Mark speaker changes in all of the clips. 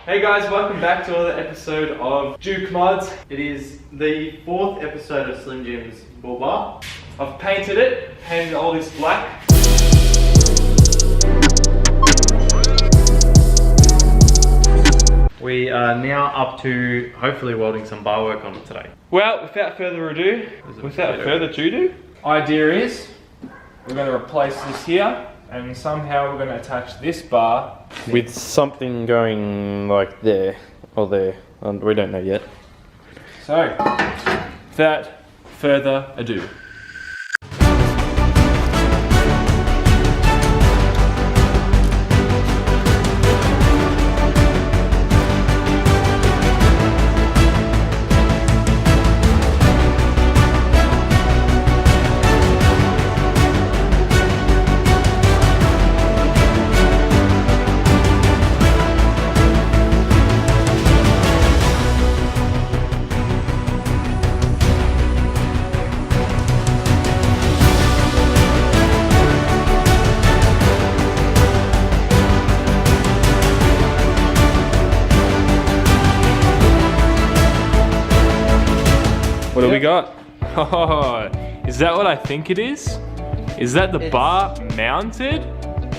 Speaker 1: Hey guys, welcome back to another episode of Jukemods. It is the 4th episode of Slim Jim's bull bar. I've painted all this black. We are now up to hopefully welding some bar work on it today. Well, without further ado, idea is we're going to replace this here and somehow we're going to attach this bar with something going like there or there. We don't know yet. So, without further ado. What do we got? Oh, is that what I think it is? Is that the bar mounted?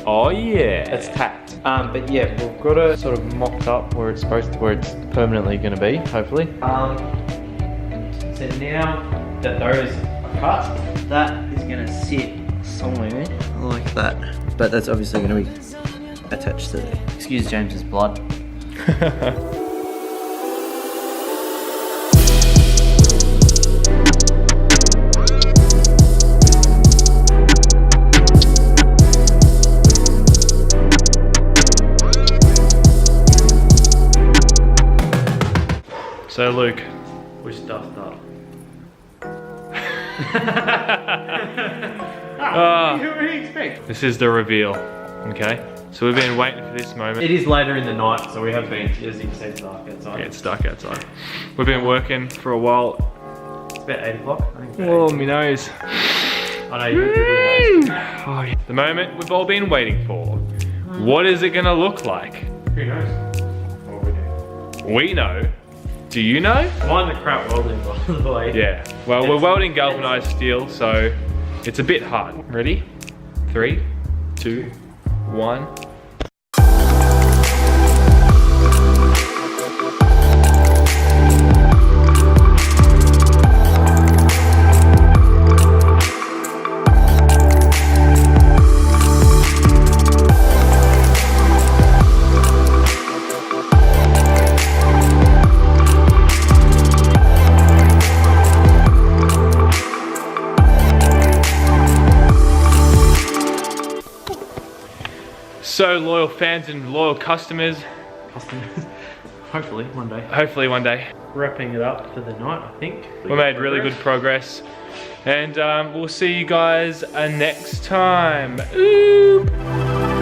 Speaker 1: Oh yeah.
Speaker 2: It's tacked. But yeah, we've got it sort of mocked up where it's permanently going to be, hopefully. So now that those are cut, that is going to sit somewhere like that. But that's obviously going to be attached to the, excuse James's blood.
Speaker 1: So Luke, which stuff's up? What do you expect? This is the reveal, okay? So we've been waiting for this moment. It is later in the night, so we have been, as you can see, it's dark outside. Yeah, it's dark outside. We've been working for a while. It's about 8 o'clock, I think. Oh, my nose. I know you know. Oh, yeah. The moment we've all been waiting for. What is it gonna look like? Who knows? Well, we do. We know. Do you know? Mine the crap welding, by the way. Yeah. Well, we're welding galvanized steel, so it's a bit hard. Ready? 3, 2, 1. So loyal fans and loyal customers.
Speaker 2: Hopefully one day.
Speaker 1: Hopefully one day.
Speaker 2: Wrapping it up for the night, I think.
Speaker 1: We made really good progress. And we'll see you guys next time. Ooh.